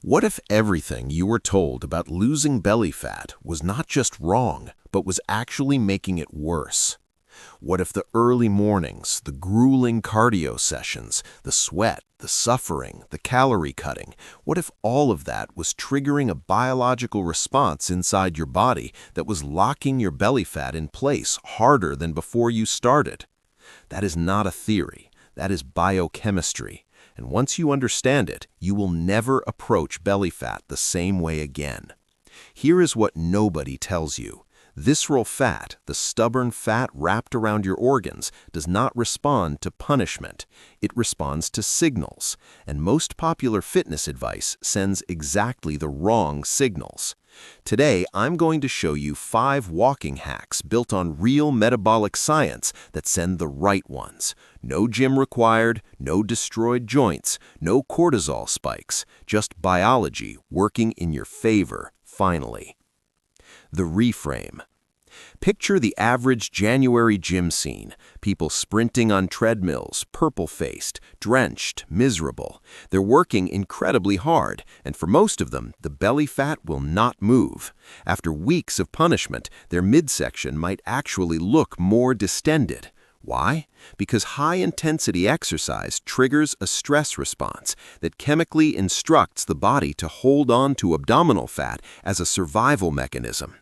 What if everything you were told about losing belly fat was not just wrong, but was actually making it worse? What if the early mornings, the grueling cardio sessions, the sweat, the suffering, the calorie cutting, what if all of that was triggering a biological response inside your body that was locking your belly fat in place harder than before you started? That is not a theory. That is biochemistry. And once you understand it, you will never approach belly fat the same way again. Here is what nobody tells you. Visceral fat, the stubborn fat wrapped around your organs, does not respond to punishment. It responds to signals, and most popular fitness advice sends exactly the wrong signals. Today, I'm going to show you 5 walking hacks built on real metabolic science that send the right ones. No gym required, no destroyed joints, no cortisol spikes, just biology working in your favor, finally. The reframe. Picture the average January gym scene. People sprinting on treadmills, purple-faced, drenched, miserable. They're working incredibly hard, and for most of them, the belly fat will not move. After weeks of punishment, their midsection might actually look more distended. Why? Because high-intensity exercise triggers a stress response that chemically instructs the body to hold on to abdominal fat as a survival mechanism.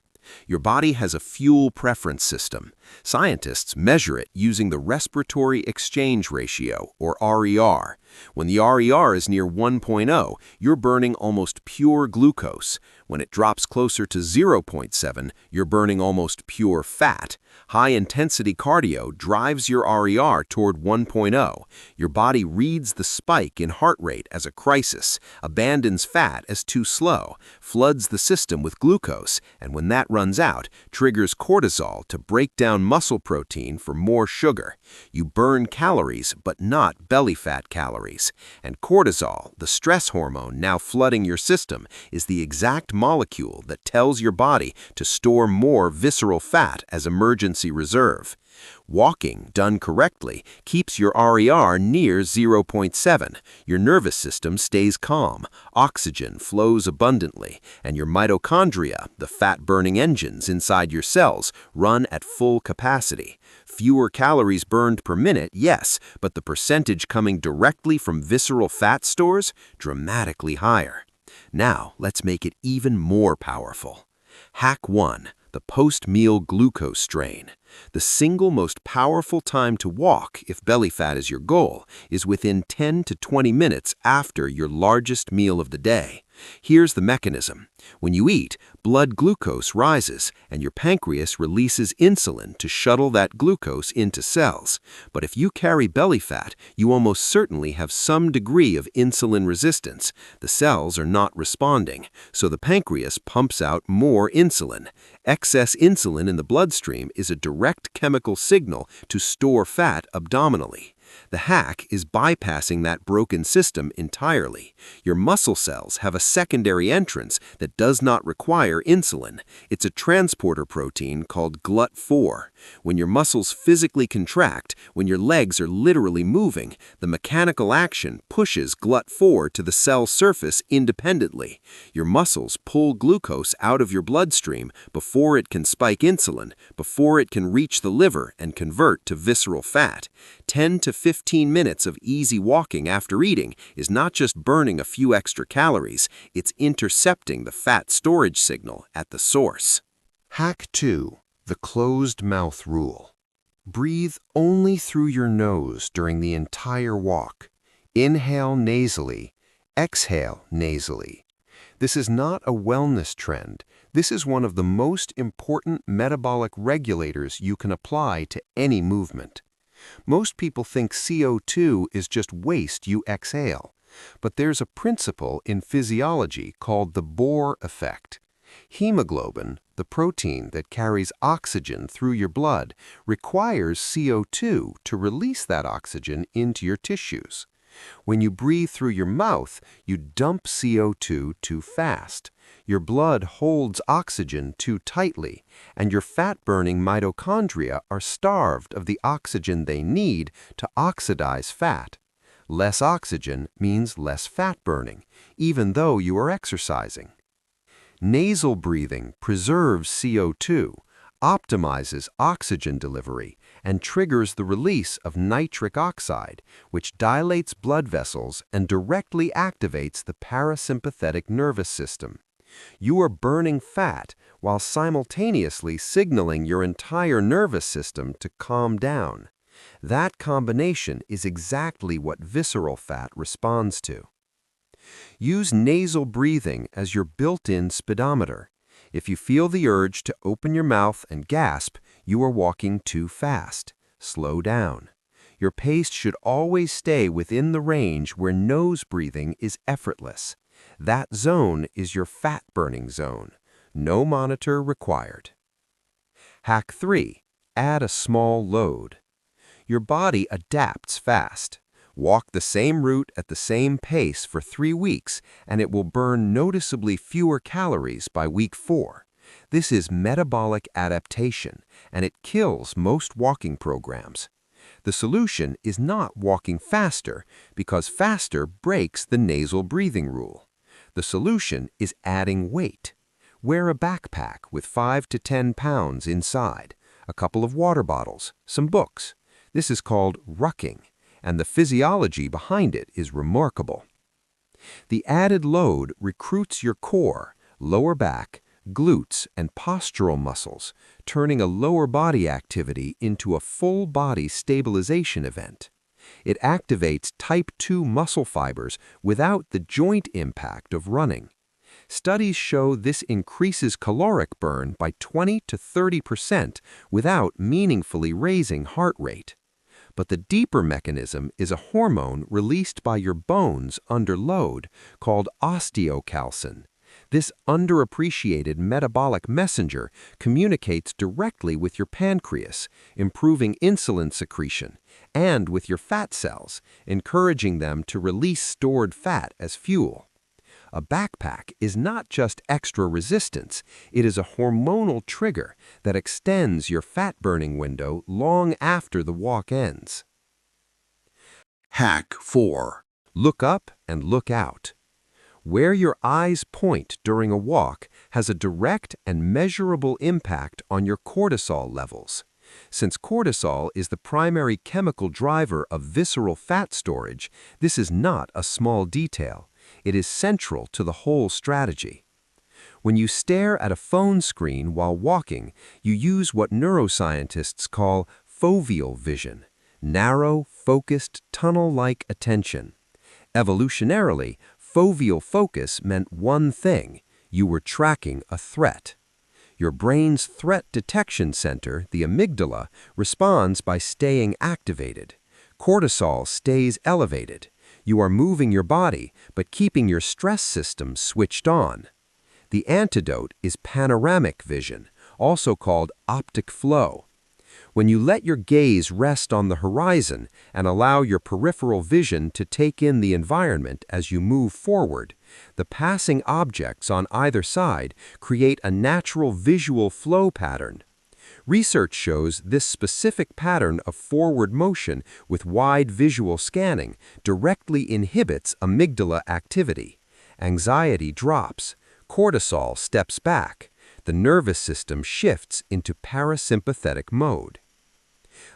Your body has a fuel preference system. Scientists measure it using the respiratory exchange ratio, or RER. When the RER is near 1.0, you're burning almost pure glucose. When it drops closer to 0.7, you're burning almost pure fat. High-intensity cardio drives your RER toward 1.0. Your body reads the spike in heart rate as a crisis, abandons fat as too slow, floods the system with glucose, and when that runs out, triggers cortisol to break down muscle protein for more sugar. You burn calories, but not belly fat calories. And cortisol, the stress hormone now flooding your system, is the exact molecule that tells your body to store more visceral fat as emergency reserve. Walking, done correctly, keeps your RER near 0.7. Your nervous system stays calm, oxygen flows abundantly, and your mitochondria, the fat-burning engines inside your cells, run at full capacity. Fewer calories burned per minute, yes, but the percentage coming directly from visceral fat stores, dramatically higher. Now, let's make it even more powerful. Hack 1. The post-meal glucose strain. The single most powerful time to walk, if belly fat is your goal, is within 10 to 20 minutes after your largest meal of the day. Here's the mechanism. When you eat, blood glucose rises, and your pancreas releases insulin to shuttle that glucose into cells. But if you carry belly fat, you almost certainly have some degree of insulin resistance. The cells are not responding, so the pancreas pumps out more insulin. Excess insulin in the bloodstream is a direct chemical signal to store fat abdominally. The hack is bypassing that broken system entirely. Your muscle cells have a secondary entrance that does not require insulin. It's a transporter protein called GLUT4. When your muscles physically contract, when your legs are literally moving, the mechanical action pushes GLUT4 to the cell surface independently. Your muscles pull glucose out of your bloodstream before it can spike insulin, before it can reach the liver and convert to visceral fat. 10 to 15 minutes of easy walking after eating is not just burning a few extra calories, it's intercepting the fat storage signal at the source. Hack 2. The closed mouth rule. Breathe only through your nose during the entire walk. Inhale nasally, exhale nasally. This is not a wellness trend. This is one of the most important metabolic regulators you can apply to any movement. Most people think CO2 is just waste you exhale, but there's a principle in physiology called the Bohr effect. Hemoglobin, the protein that carries oxygen through your blood, requires CO2 to release that oxygen into your tissues. When you breathe through your mouth, you dump CO2 too fast. Your blood holds oxygen too tightly, and your fat-burning mitochondria are starved of the oxygen they need to oxidize fat. Less oxygen means less fat burning, even though you are exercising. Nasal breathing preserves CO2, optimizes oxygen delivery, and triggers the release of nitric oxide, which dilates blood vessels and directly activates the parasympathetic nervous system. You are burning fat while simultaneously signaling your entire nervous system to calm down. That combination is exactly what visceral fat responds to. Use nasal breathing as your built-in speedometer. If you feel the urge to open your mouth and gasp, you are walking too fast. Slow down. Your pace should always stay within the range where nose breathing is effortless. That zone is your fat-burning zone. No monitor required. Hack 3. Add a small load. Your body adapts fast. Walk the same route at the same pace for 3 weeks, and it will burn noticeably fewer calories by week 4. This is metabolic adaptation, and it kills most walking programs. The solution is not walking faster, because faster breaks the nasal breathing rule. The solution is adding weight. Wear a backpack with 5 to 10 pounds inside, a couple of water bottles, some books. This is called rucking, and the physiology behind it is remarkable. The added load recruits your core, lower back, glutes, and postural muscles, turning a lower body activity into a full body stabilization event. It activates type 2 muscle fibers without the joint impact of running. Studies show this increases caloric burn by 20 to 30% without meaningfully raising heart rate. But the deeper mechanism is a hormone released by your bones under load called osteocalcin. This underappreciated metabolic messenger communicates directly with your pancreas, improving insulin secretion, and with your fat cells, encouraging them to release stored fat as fuel. A backpack is not just extra resistance, it is a hormonal trigger that extends your fat-burning window long after the walk ends. Hack 4. Look up and look out. Where your eyes point during a walk has a direct and measurable impact on your cortisol levels. Since cortisol is the primary chemical driver of visceral fat storage, this is not a small detail. It is central to the whole strategy. When you stare at a phone screen while walking, you use what neuroscientists call foveal vision, narrow, focused, tunnel-like attention. Evolutionarily, foveal focus meant one thing: you were tracking a threat. Your brain's threat detection center, the amygdala, responds by staying activated. Cortisol stays elevated. You are moving your body, but keeping your stress system switched on. The antidote is panoramic vision, also called optic flow. When you let your gaze rest on the horizon and allow your peripheral vision to take in the environment as you move forward, the passing objects on either side create a natural visual flow pattern. Research shows this specific pattern of forward motion with wide visual scanning directly inhibits amygdala activity. Anxiety drops, cortisol steps back, the nervous system shifts into parasympathetic mode.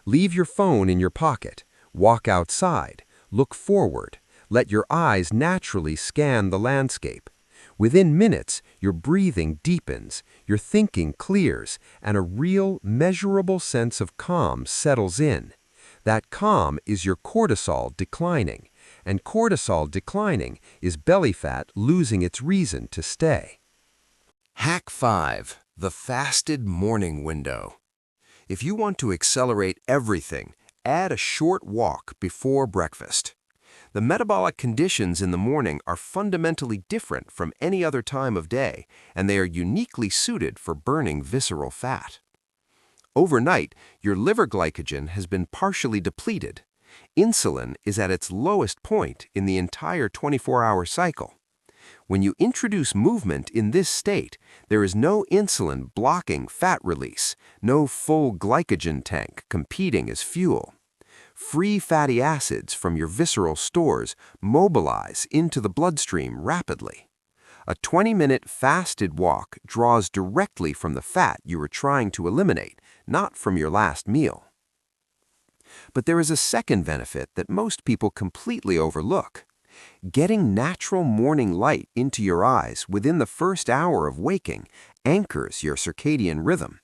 Leave your phone in your pocket, walk outside, look forward, let your eyes naturally scan the landscape. Within minutes, your breathing deepens, your thinking clears, and a real, measurable sense of calm settles in. That calm is your cortisol declining, and cortisol declining is belly fat losing its reason to stay. Hack 5. The fasted morning window. If you want to accelerate everything, add a short walk before breakfast. The metabolic conditions in the morning are fundamentally different from any other time of day, and they are uniquely suited for burning visceral fat. Overnight, your liver glycogen has been partially depleted. Insulin is at its lowest point in the entire 24-hour cycle. When you introduce movement in this state, there is no insulin blocking fat release, no full glycogen tank competing as fuel. Free fatty acids from your visceral stores mobilize into the bloodstream rapidly. A 20-minute fasted walk draws directly from the fat you are trying to eliminate, not from your last meal. But there is a second benefit that most people completely overlook. Getting natural morning light into your eyes within the first hour of waking anchors your circadian rhythm.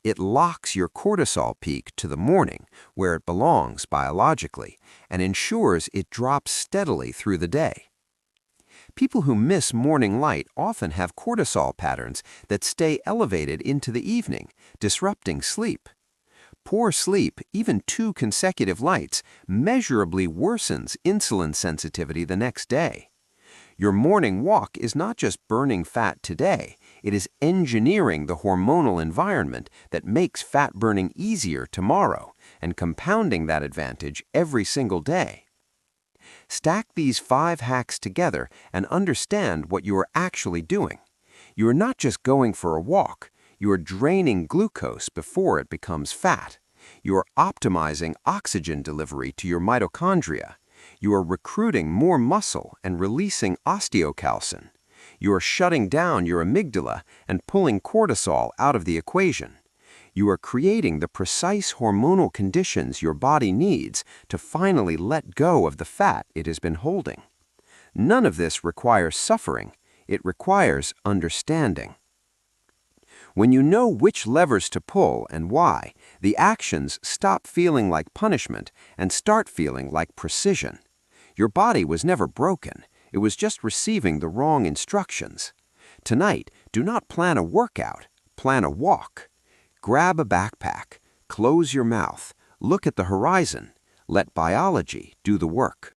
It locks your cortisol peak to the morning, where it belongs biologically, and ensures it drops steadily through the day. People who miss morning light often have cortisol patterns that stay elevated into the evening, disrupting sleep. Poor sleep, even 2 consecutive lights, measurably worsens insulin sensitivity the next day. Your morning walk is not just burning fat today, it is engineering the hormonal environment that makes fat burning easier tomorrow and compounding that advantage every single day. Stack these 5 hacks together and understand what you are actually doing. You are not just going for a walk, you are draining glucose before it becomes fat. You are optimizing oxygen delivery to your mitochondria. You are recruiting more muscle and releasing osteocalcin. You are shutting down your amygdala and pulling cortisol out of the equation. You are creating the precise hormonal conditions your body needs to finally let go of the fat it has been holding. None of this requires suffering. It requires understanding. When you know which levers to pull and why, the actions stop feeling like punishment and start feeling like precision. Your body was never broken. It was just receiving the wrong instructions. Tonight, do not plan a workout. Plan a walk. Grab a backpack. Close your mouth. Look at the horizon. Let biology do the work.